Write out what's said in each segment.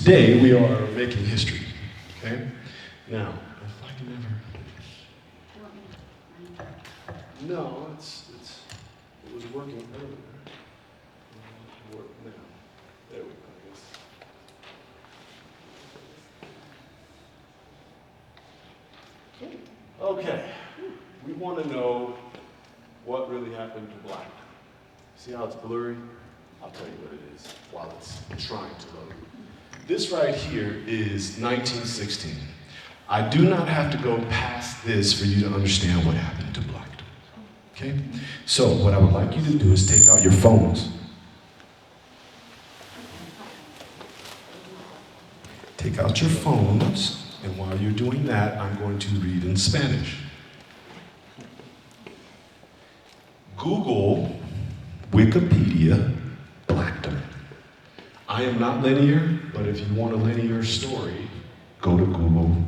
today we are making history, okay? Now, if I can ever... No, it was working earlier. Work now. There we go, I guess. Okay, we want to know what really happened to Blackdom. See how it's blurry? I'll tell you what it is while it's trying to load. This right here is 1916. I do not have to go past this for you to understand what happened to Blackdom. Okay? So what I would like you to do is take out your phones. Take out your phones, and while you're doing that, I'm going to read in Spanish. Google Wikipedia Blackdom. I am not linear, but if you want a linear story, go to Google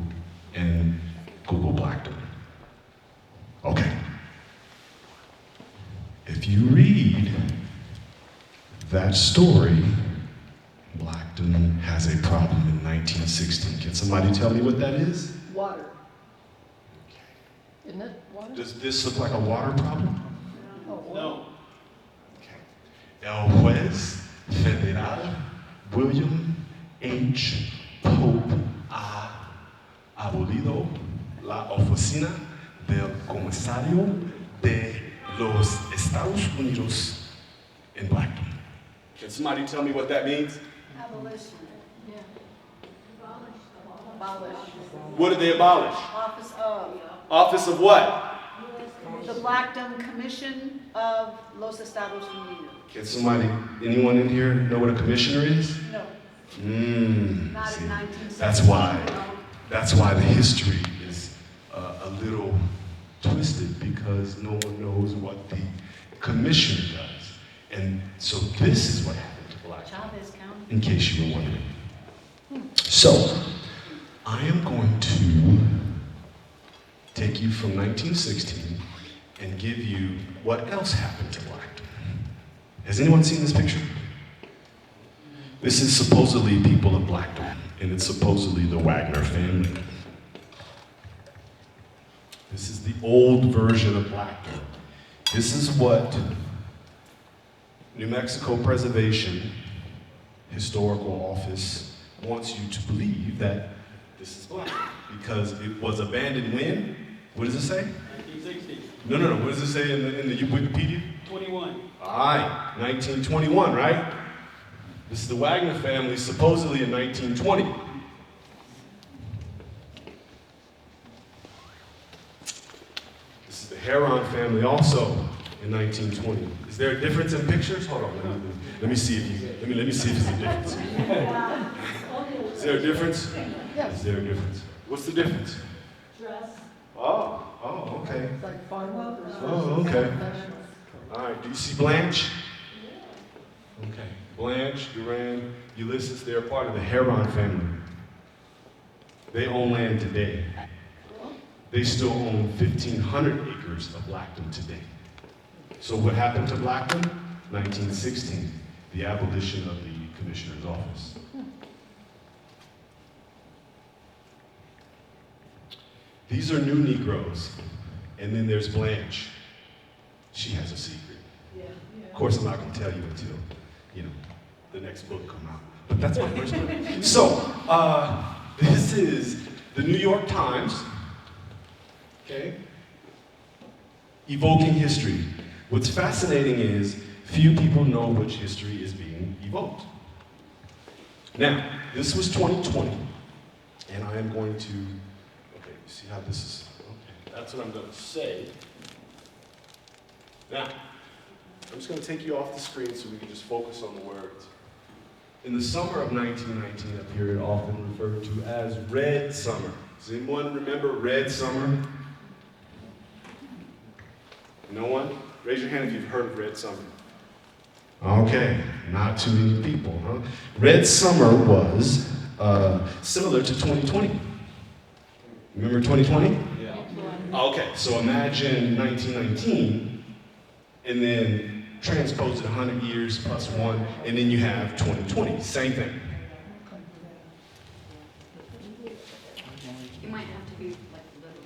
and Google Blackdom. Okay. If you read that story, Blackdom has a problem in 1916. Can somebody tell me what that is? Water. Isn't it water? Does this look like a water problem? No. Okay. El juez federal William H. Pope ha abolido la oficina del comisario de los Estados Unidos in Blackdom. Can somebody tell me what that means? Abolition. Yeah. Abolish. What did they abolish? Office of. Office of what? The Blackdom Commission of Los Estados Unidos. Can somebody, anyone in here know what a commissioner is? No. See, Not in 1960. That's why the history is a little twisted, because no one knows what the commissioner does. And so this is what happened to Blackdom, Chavez County. in case you were wondering. So, I am going to take you from 1916 and give you what else happened to Blackdom. Has anyone seen this picture? This is supposedly people of Blackdom, and it's supposedly the Wagner family. This is the old version of Blackdom. This is what New Mexico Preservation Historical Office wants you to believe, that this is Blackdom, because it was abandoned when? What does it say? 1960. No. What does it say in the Wikipedia? 21. All right, 1921, right? This is the Wagner family, supposedly in 1920. This is the Heron family, also in 1920. Is there a difference in pictures? Hold on, let me see if you, let me see if there's a difference. Is there a difference? Yes. Is there a difference? What's the difference? Dress. Oh, okay. It's like farm workers. Oh, okay. All right, do you see Blanche? Okay, Blanche, Duran, Ulysses, they're part of the Heron family. They own land today. They still own 1,500 acres of Blackdom today. So what happened to Blackdom? 1916, the abolition of the commissioner's office. These are new Negroes, and then there's Blanche. She has a secret. Of course, I'm not going to tell you until, the next book come out. But that's my first one. So, this is the New York Times, okay? Evoking history. What's fascinating is few people know which history is being evoked. Now, this was 2020, and I am going to, okay, you see how this is, okay, that's what I'm going to say. Now, I'm just going to take you off the screen so we can just focus on the words. In the summer of 1919, a period often referred to as Red Summer. Does anyone remember Red Summer? No one? Raise your hand if you've heard of Red Summer. Okay, not too many people, huh? Red Summer was similar to 2020. Remember 2020? Yeah. Okay, so imagine 1919, and then transpose it 100 years plus one, and then you have 2020, same thing. might have to be like little.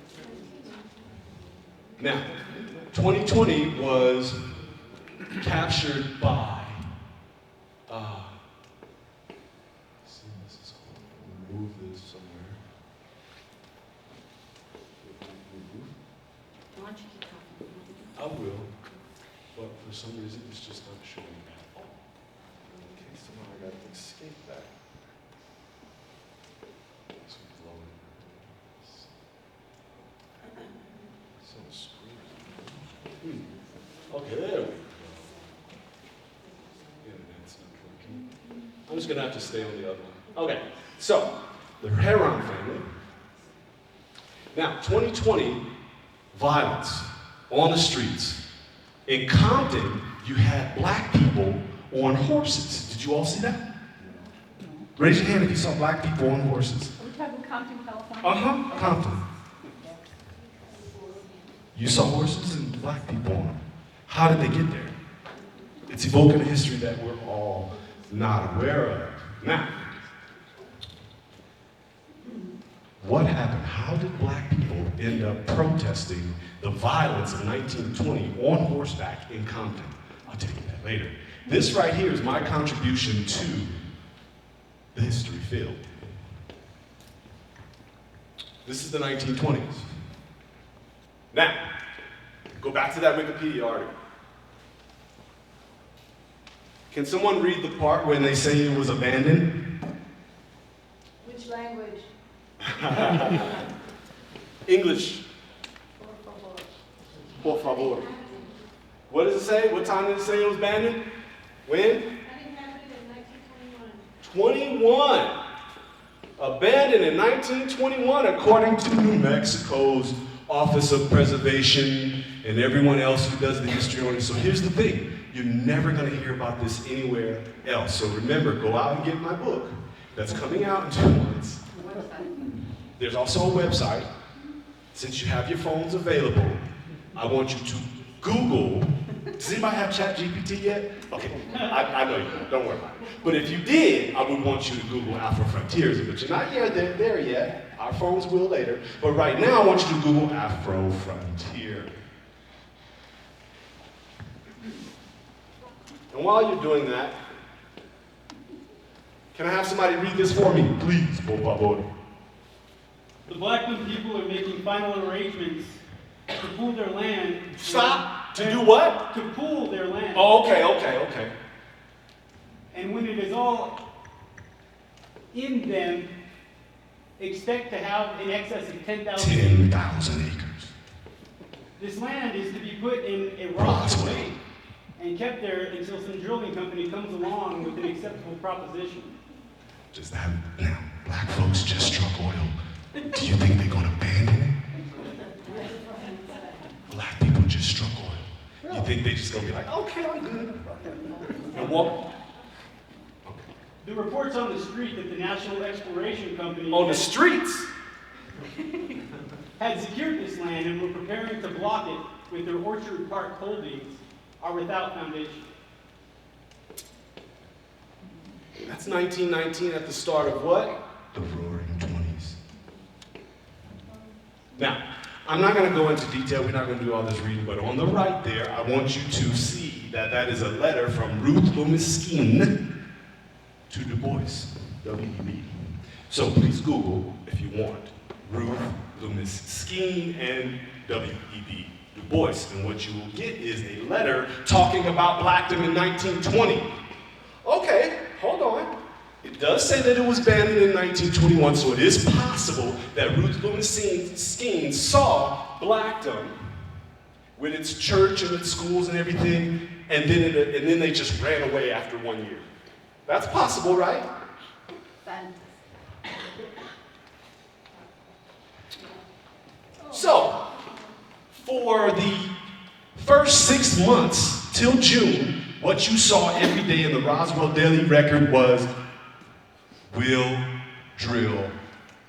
Now, 2020 was captured by, see, this is, move this somewhere. Why don't you keep talking? I will, but for some reason it's just not showing at all. Okay, so now I gotta escape that. So lower this. So screwed. Okay, there we go. Internet's not working. I'm just gonna have to stay on the other one. Okay, so the Heron family. Now, 2020, violence on the streets. In Compton, you had black people on horses. Did you all see that? Raise your hand if you saw black people on horses. Are we talking Compton, California? Uh-huh, Compton. You saw horses and black people on them. How did they get there? It's evoking a history that we're all not aware of. Now, what happened? How did black people end up protesting the violence of 1920 on horseback in Compton? I'll tell you that later. This right here is my contribution to the history field. This is the 1920s. Now, go back to that Wikipedia article. Can someone read the part when they say it was abandoned? Which language? English. Por favor. What does it say? What time did it say it was abandoned? When? That happened in 1921. 21. Abandoned in 1921, according to New Mexico's Office of Preservation and everyone else who does the history on it. So here's the thing. You're never going to hear about this anywhere else. So remember, go out and get my book that's coming out in 2 months. There's also a website. Since you have your phones available, I want you to Google. Does anybody have ChatGPT yet? Okay, I know you don't. Don't worry about it. But if you did, I would want you to Google Afro Frontiers. But you're not there yet. Our phones will later. But right now, I want you to Google Afro Frontier. And while you're doing that, can I have somebody read this for me, please, por favor? The Blackdom people are making final arrangements to pool their land. Stop! To do what? To pool their land. Oh, okay. And when it is all in them, expect to have in excess of 10,000 acres. 10,000 acres. This land is to be put in a rock away and kept there until some drilling company comes along with an acceptable proposition. Just that now, black folks just struck oil. Do you think they're gonna abandon it? Black people just struck oil. You think they just gonna be like, okay, I'm good. And walk? The reports on the street that the National Exploration Company On the streets? had secured this land and were preparing to block it with their Orchard Park holdings are without foundation. That's 1919 at the start of what? The Roaring 20s. Now, I'm not going to go into detail. We're not going to do all this reading, but on the right there, I want you to see that that is a letter from Ruth Loomis Skeen to Du Bois, W-E-B. So please Google, if you want, Ruth Loomis Skeen and W-E-B, Du Bois. And what you will get is a letter talking about Blackdom in 1920. Okay, hold on. It does say that it was abandoned in 1921, so it is possible that Ruth Loomis Skeen saw Blackdom with its church and its schools and everything, and then they just ran away after 1 year. That's possible, right? So, for the first 6 months till June, what you saw every day in the Roswell Daily Record was, "Will drill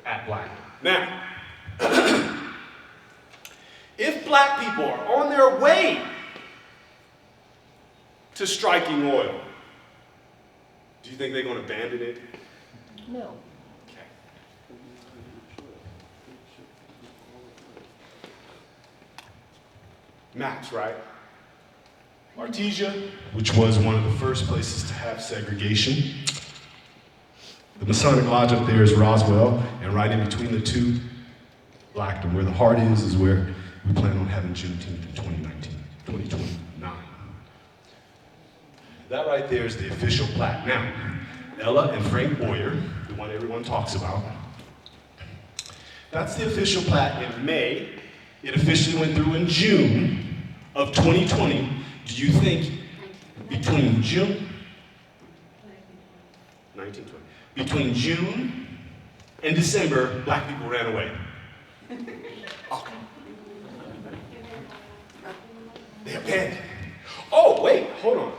at Blackdom." Now, if black people are on their way to striking oil, do you think they're going to abandon it? No. Okay. Maps, right? Artesia, which was one of the first places to have segregation. The Masonic Lodge up there is Roswell, and right in between the two, Blackdom. Where the heart is where we plan on having Juneteenth in 2029. That right there is the official plat. Now, Ella and Frank Boyer, the one everyone talks about, that's the official plat in May. It officially went through in June of 2020. Do you think between June, 1920, between June and December, black people ran away? Okay. They abandoned. Oh, wait, hold on.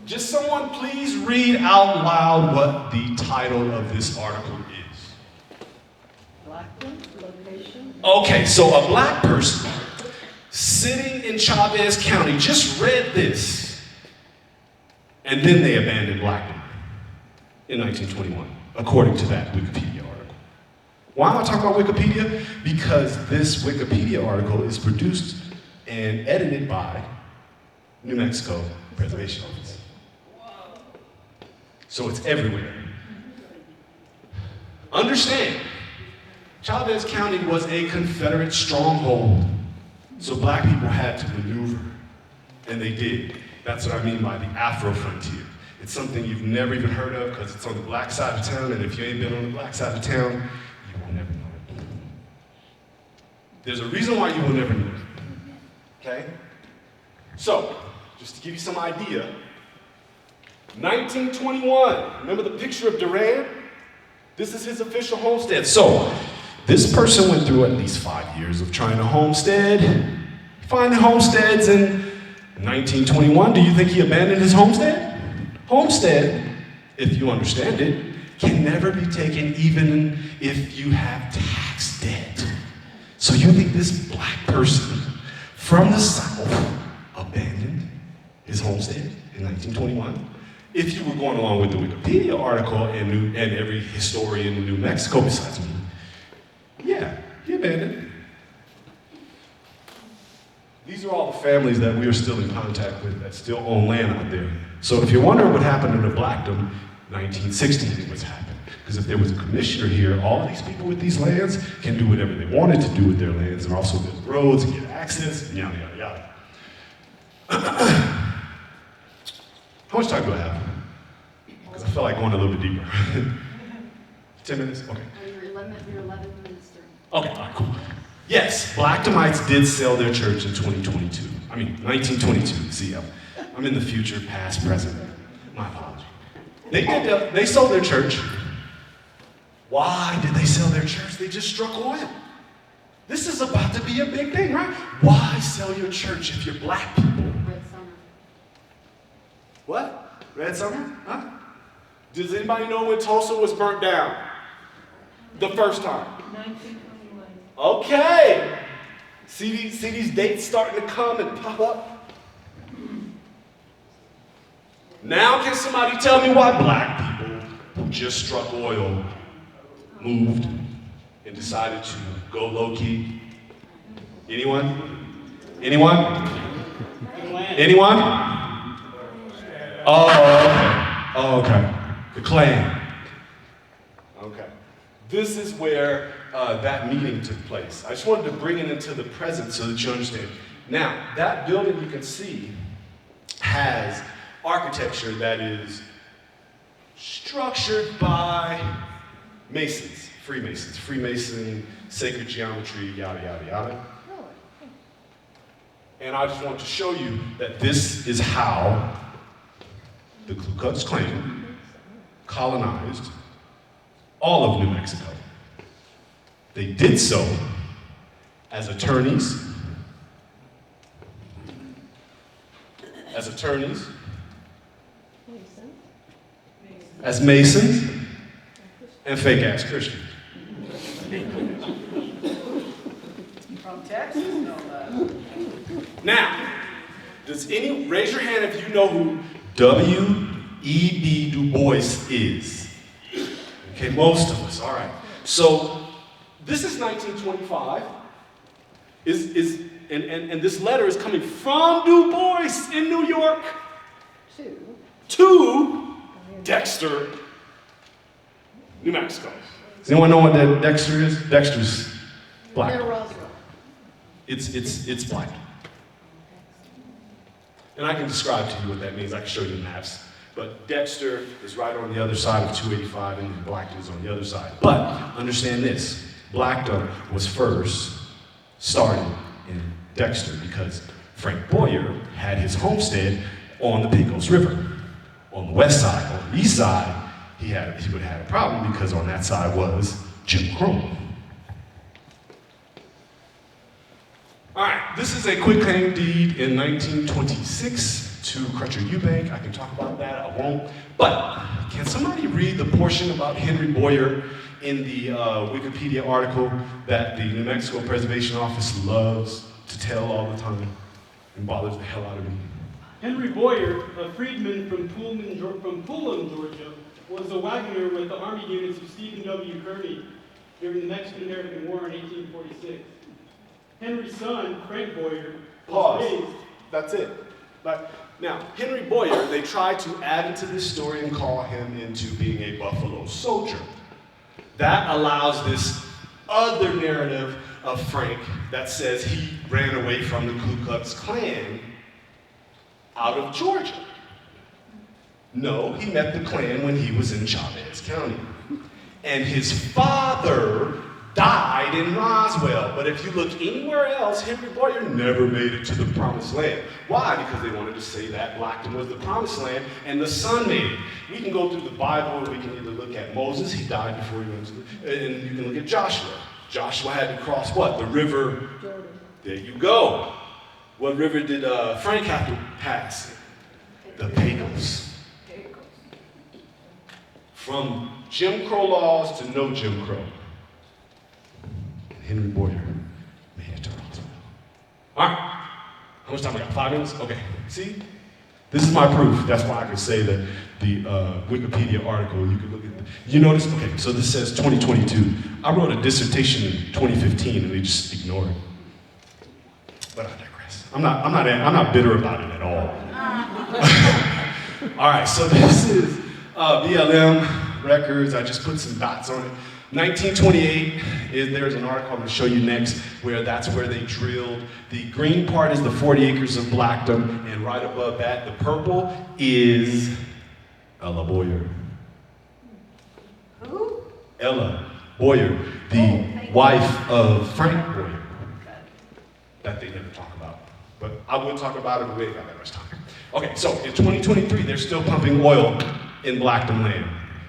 Just someone please read out loud what the title of this article is. Blackdom, location. Okay, so a black person sitting in Chavez County just read this, and then they abandoned Blackdom in 1921, according to that Wikipedia article. Why am I talking about Wikipedia? Because this Wikipedia article is produced and edited by New Mexico Preservation Office. So it's everywhere. Understand, Chavez County was a Confederate stronghold. So black people had to maneuver, and they did. That's what I mean by the Afro frontier. It's something you've never even heard of because it's on the black side of town, and if you ain't been on the black side of town, you will never know it. There's a reason why you will never know it, okay? So, just to give you some idea, 1921, remember the picture of Duran? This is his official homestead. So, this person went through at least 5 years of trying to homestead, finding homesteads in 1921. Do you think he abandoned his homestead? Homestead, if you understand it, can never be taken even if you have tax debt. So you think this black person from the South abandoned his homestead in 1921? If you were going along with the Wikipedia article and every historian in New Mexico besides me, yeah, he abandoned. These are all the families that we are still in contact with that still own land out there. So if you're wondering what happened in the Blackdom, 1916 was happened. Because if there was a commissioner here, all of these people with these lands can do whatever they wanted to do with their lands and also build roads and get access, and yada, yada, yada. How much time do I have? Because I felt like going a little bit deeper. 10 minutes? Okay. You're 11 minutes through. Okay, all right, cool. Yes, Blackdomites did sell their church in 2022. I mean, 1922. See, I'm in the future, past, present. My apology. They sold their church. Why did they sell their church? They just struck oil. This is about to be a big thing, right? Why sell your church if you're black people? Red Summer. What? Red Summer? Huh? Does anybody know when Tulsa was burnt down? The first time. 1921. Okay. See these dates starting to come and pop up? Now can somebody tell me why black people who just struck oil moved and decided to go low-key? Anyone? Anyone? Anyone? Oh, okay. Oh, okay. The Klan. Okay. This is where that meeting took place. I just wanted to bring it into the present so that you understand. Now, that building you can see has architecture that is structured by Masons, Freemasons, Freemason, sacred geometry, yada, yada, yada. And I just want to show you that this is how the Ku Klux Klan colonized all of New Mexico. They did so as attorneys, as Masons, and fake-ass Christians. From Texas? No, Now, raise your hand if you know who W.E.B. Du Bois is. Okay, most of us, all right. So, this is 1925. and this letter is coming from Du Bois in New York to Dexter, New Mexico. Does anyone know what that Dexter is? Dexter's black. Near Roswell. It's black. And I can describe to you what that means. I can show you the maps. But Dexter is right on the other side of 285, and Blackdom is on the other side. But understand this: Blackdom was first started in Dexter because Frank Boyer had his homestead on the Pecos River. On the west side, on the east side, he would have had a problem because on that side was Jim Crow. All right, this is a quick claim deed in 1926 to Crutcher Eubank. I can talk about that, I won't. But can somebody read the portion about Henry Boyer in the Wikipedia article that the New Mexico Preservation Office loves to tell all the time and bothers the hell out of me? Henry Boyer, a freedman from Pullman, Georgia, was a wagoner with the army units of Stephen W. Kearny during the Mexican-American War in 1846. Henry's son, Frank Boyer, was raised... That's it. But now, Henry Boyer, they tried to add into this story and call him into being a Buffalo soldier. That allows this other narrative of Frank that says he ran away from the Ku Klux Klan out of Georgia. No, he met the Klan when he was in Chavez County. And his father died in Roswell. But if you look anywhere else, Henry Boyer never made it to the Promised Land. Why? Because they wanted to say that Blackdom was the Promised Land and the son made it. We can go through the Bible and we can either look at Moses, he died before he went to the, and you can look at Joshua. Joshua had to cross what? The river. Jordan. There you go. What river did Frank have to pass? The Pecos. From Jim Crow laws to no Jim Crow. And Henry Boyer made it to Roswell. All right. How much time I got? 5 minutes? Okay. See? This is my proof. That's why I can say that the Wikipedia article, you can look at. You notice? Okay, so this says 2022. I wrote a dissertation in 2015 and they just ignore it. But I digress. I'm not bitter about it at all. All right, so this is BLM records. I just put some dots on it. 1928, there's an article I'm going to show you next where that's where they drilled. The green part is the 40 acres of Blackdom, and right above that, the purple is Ella Boyer. Who? Ella Boyer, the wife of Frank Boyer. That they never talk about. But I will talk about it, but we ain't got that much time. Okay, so in 2023, they're still pumping oil in Blackdom land.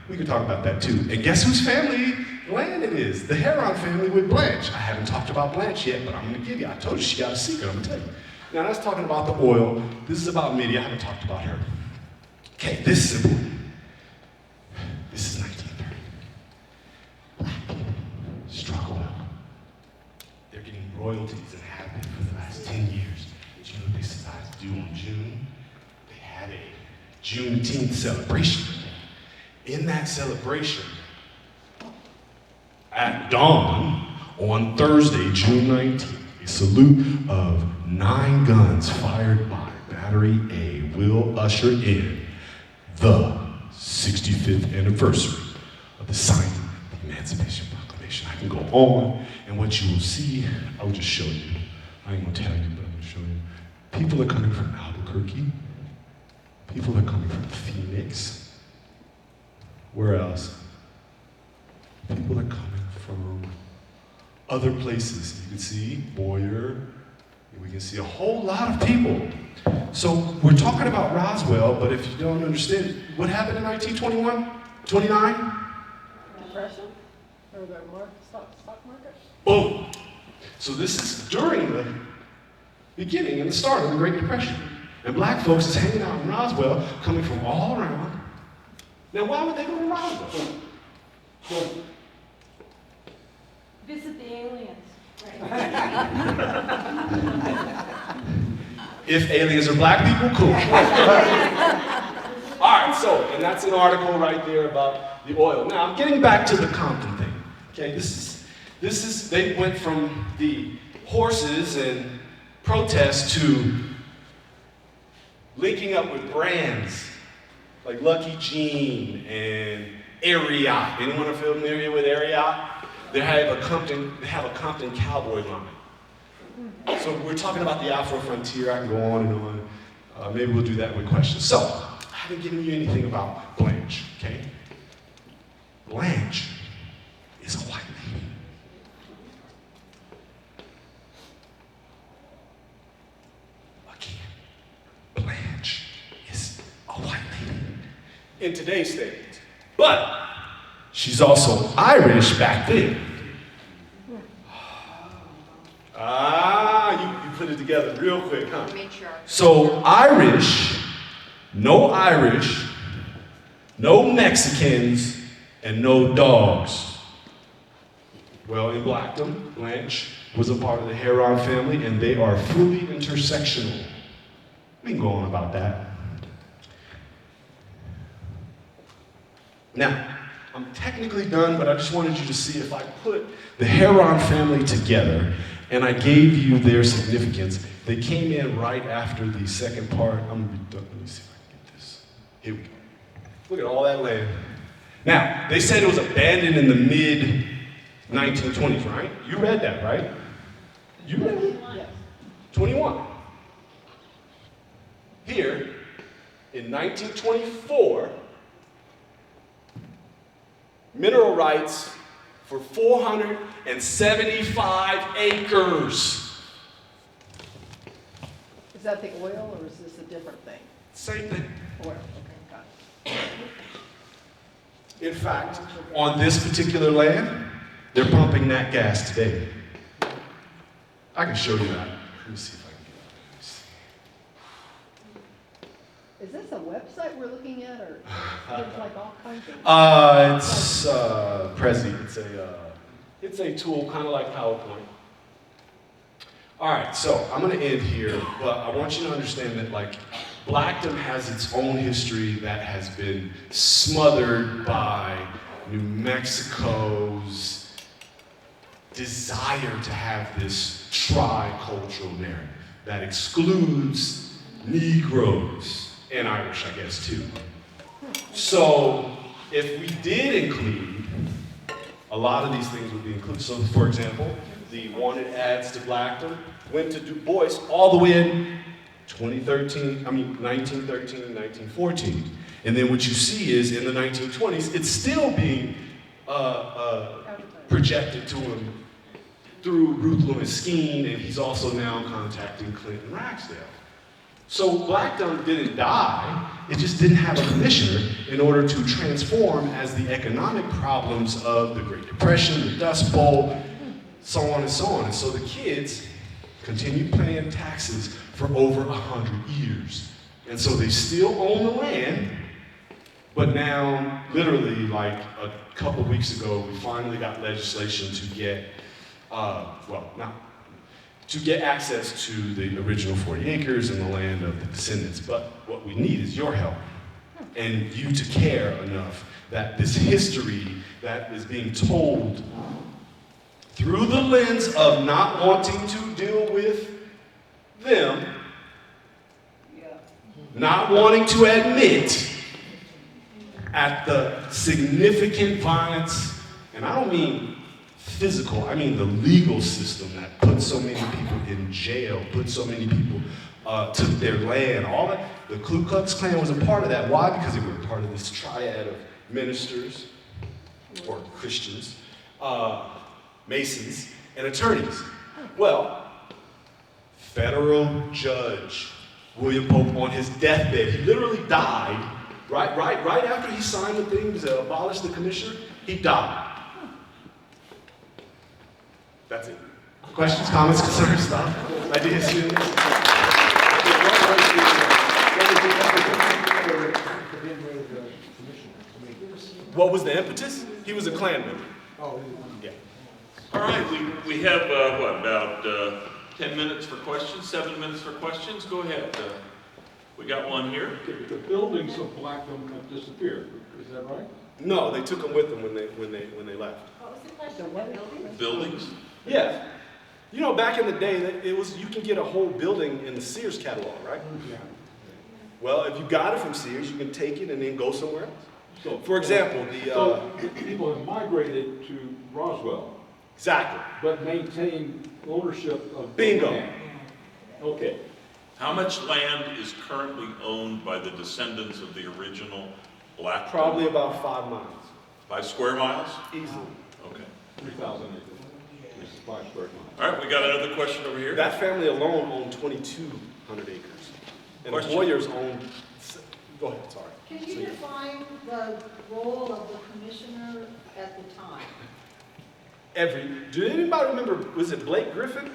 We can talk about that too. And guess whose family land it is? The Heron family with Blanche. I haven't talked about Blanche yet, but I'm gonna give you. I told you she got a secret, I'm gonna tell you. Now that's talking about the oil. This is about Mitty, I haven't talked about her. Okay, this is important. This is 1930. Black people struck oil. They're getting royalties and have been for the last 10 years. Did you know what they decided to do in June? They had a Juneteenth celebration. In that celebration, at dawn on Thursday, June 19th, a salute of 9 guns fired by Battery A will usher in the 65th anniversary of the signing of the Emancipation Proclamation. I can go on, and what you will see, I will just show you. I ain't gonna tell you, but I'm gonna show you. People are coming from Albuquerque. People are coming from Phoenix. Where else? People are coming from other places. You can see Boyer. We can see a whole lot of people. So we're talking about Roswell, but if you don't understand it, what happened in 1921? 29? Depression? Or the stock market? Boom. So this is during the beginning and the start of the Great Depression. And black folks is hanging out in Roswell, coming from all around. Now, why would they go to Roswell? Visit the aliens. If aliens are black people, cool. All right, so, and that's an article right there about the oil. Now, I'm getting back to the Compton thing. Okay, this is, they went from the horses and protest to linking up with brands like Lucky Jean and Ariat. Anyone familiar with Ariat? They have a Compton cowboy line. So we're talking about the Afro frontier. I can go on and on. Maybe we'll do that with questions. So I haven't given you anything about Blanche, okay? Blanche is a white lady. Again, Blanche is a white lady in today's standards. But she's also Irish back then. You put it together real quick, huh? So Irish, no Mexicans, and no dogs. Well, in Blackdom, Blanche was a part of the Heron family, and they are fully intersectional. We can go on about that. Now, I'm technically done, but I just wanted you to see if I put the Heron family together and I gave you their significance. They came in right after the second part. I'm gonna be done. Let me see if I can get this. Here we go. Look at all that land. Now, they said it was abandoned in the mid-1920s, right? You read that, right? You read it? Yes. 21. Here, in 1924, mineral rights for 475 acres. Is that the oil or is this a different thing? Same thing. Oil, okay, got it. In fact, on this particular land, they're pumping nat gas today. I can show you that. Let me see if I can get it. Is this a website we're looking at, or there's like all kinds of? It's Prezi. It's a tool kind of like PowerPoint. All right, so I'm going to end here, but I want you to understand that like Blackdom has its own history that has been smothered by New Mexico's desire to have this tri-cultural narrative that excludes Negroes and Irish, I guess, too. So if we did include, a lot of these things would be included. So for example, the wanted ads to Blackdom went to Du Bois all the way in 1913, 1914. And then what you see is in the 1920s, it's still being projected to him through Ruth Lewis Skeen, and he's also now contacting Clinton Ragsdale. So Blackdom didn't die, it just didn't have a commissioner in order to transform as the economic problems of the Great Depression, the Dust Bowl, so on and so on. And so the kids continued paying taxes for over 100 years. And so they still own the land, but now, literally like a couple weeks ago, we finally got legislation to get, to get access to the original 40 acres and the land of the descendants. But what we need is your help and you to care enough that this history that is being told through the lens of not wanting to deal with them, not wanting to admit at the significant violence, and I don't mean physical, I mean the legal system that put so many people in jail, put so many people, took their land, all that. The Ku Klux Klan was a part of that. Why? Because they were part of this triad of ministers, or Christians, Masons, and attorneys. Well, federal judge William Pope on his deathbed, he literally died, right after he signed the thing to abolish the commissioner, he died. That's it. Questions, comments, concerns, stuff, ideas, feelings? What was the impetus? He was a Klan member. Oh, Yeah. All right, we have, about 10 minutes for questions, 7 minutes for questions. Go ahead. We got one here. the buildings of Blackdom have disappeared, is that right? No, they took him with them when they left. What was the question? Buildings? Yeah. You know, back in the day, it was you can get a whole building in the Sears catalog, right? Yeah. Well, if you got it from Sears, you can take it and then go somewhere else. So, For example, so people have migrated to Roswell, exactly. but maintain ownership of the Bingo. land. Okay. How much land is currently owned by the descendants of the original Blackdom? Probably about 5 miles, 5 square miles? easily. Okay. 3,000 acres. This is 5 square miles. All right, we got another question over here. That family alone owned 2,200 acres. And the Question. Boyers owned, go ahead, sorry. Can So you define the role of the commissioner at the time? Do anybody remember, was it Blake Griffin?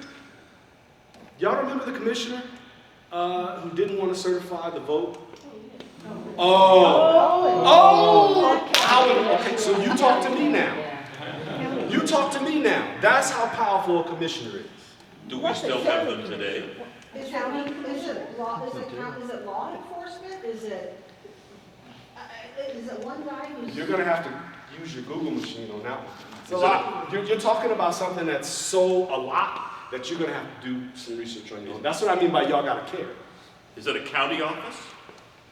Y'all remember the commissioner who didn't want to certify the vote? Okay, so you talk to me now. You talk to me now. That's how powerful a commissioner is. Do we still have them today? Is it law enforcement? Is it one guy who's? You're gonna have to use your Google machine on that one. It's a lot. You're talking about something that's so a lot that you're gonna have to do some research on your own. That's what I mean by y'all gotta care. Is it a county office?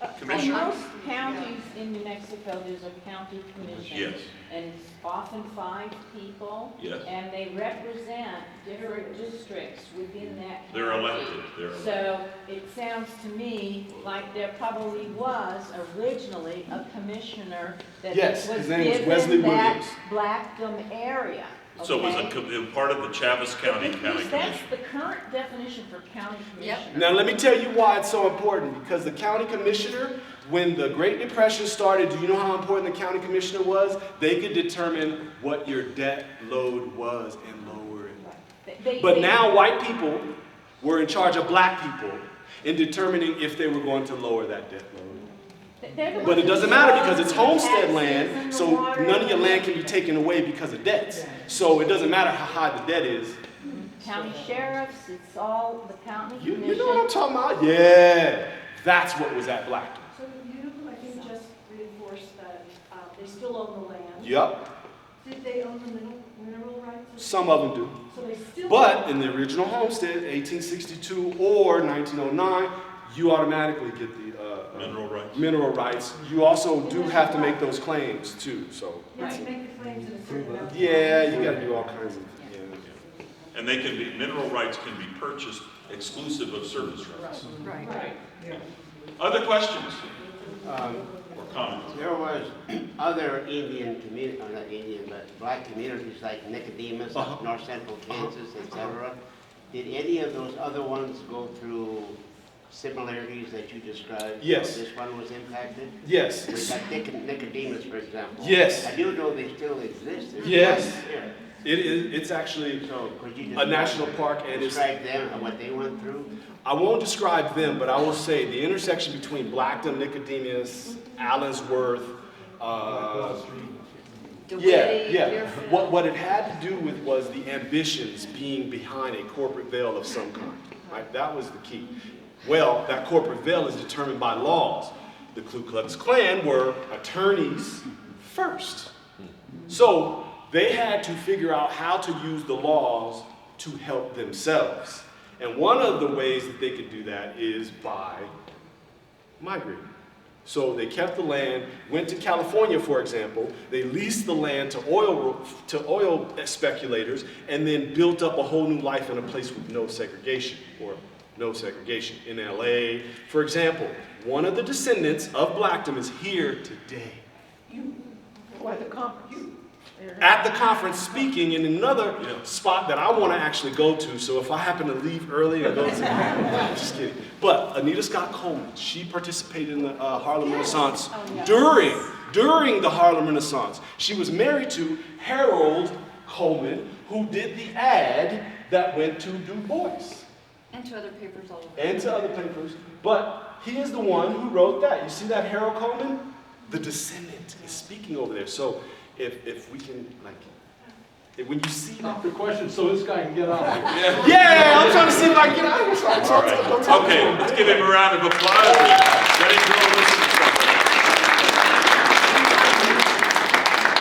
In Commissioner? most counties in New Mexico, there's a county commission. Yes. And it's often 5 people. Yes. And they represent different districts within that county. They're elected. They're elected. So it sounds to me like there probably was originally a commissioner that Yes, was his name was Wesley given that Williams. Blackdom area. So it was okay? part of the Chaves County County Because that's Commission. the current definition for county commissioner. Now let me tell you why it's so important. Because the county commissioner, when the Great Depression started, do you know how important the county commissioner was? They could determine what your debt load was and lower it. But now white people were in charge of black people in determining if they were going to lower that debt load. But it doesn't matter because it's homestead land, so none of your land can be taken away because of debts. So it doesn't matter how high the debt is. County sheriffs, it's all the county You commission. know what I'm talking about? Yeah, that's what was at Blackdom. So you, I think, just reinforced that they still own the land. Yup, Did they own the mineral rights? some of them do. So they still. But in the original homestead, 1862 or 1909, you automatically get the Mineral rights. mineral rights. You also do have to make those claims too, so. You have to make the claims in a certain amount. Yeah, you gotta do all kinds of, yeah. And they can be, mineral rights can be purchased exclusive of service rights. Right. Other questions Um, or comments? There was other Indian community, not Indian, but black communities like Nicodemus, Uh-huh. North Central Kansas, etc. Did any of those other ones go through similarities that you described? Yes. This one was impacted? Yes, Like Nicodemus, for example. Yes. I do know they still exist. There's Yes. one here. it's actually So could you a national park and it's, describe them and what they went through? I won't describe them, but I will say the intersection between Blackdom, Nicodemus, Allensworth, yeah. What it had to do with was the ambitions being behind a corporate veil of some kind, right? That was the key. Well, that corporate veil is determined by laws. The Ku Klux Klan were attorneys first. So they had to figure out how to use the laws to help themselves. And one of the ways that they could do that is by migrating. So they kept the land, went to California, for example. They leased the land to oil speculators, and then built up a whole new life in a place with no segregation, or no segregation. In LA, for example, one of the descendants of Blackdom is here today. Or the conference. At the conference speaking in another spot that I want to actually go to, so if I happen to leave early and go to, just kidding. But Anita Scott Coleman, she participated in the Harlem Renaissance during the Harlem Renaissance. She was married to Harold Coleman, who did the ad that went to Du Bois. And to other papers all over. And to other papers, but he is the one who wrote that. You see that Harold Coleman? The descendant is speaking over there. So if we can, like, when you see that. Stop the question so this guy can get out of here. Yeah, I'm trying to see if I can get out of here. All right. Okay, let's give him a round of applause. Ready to go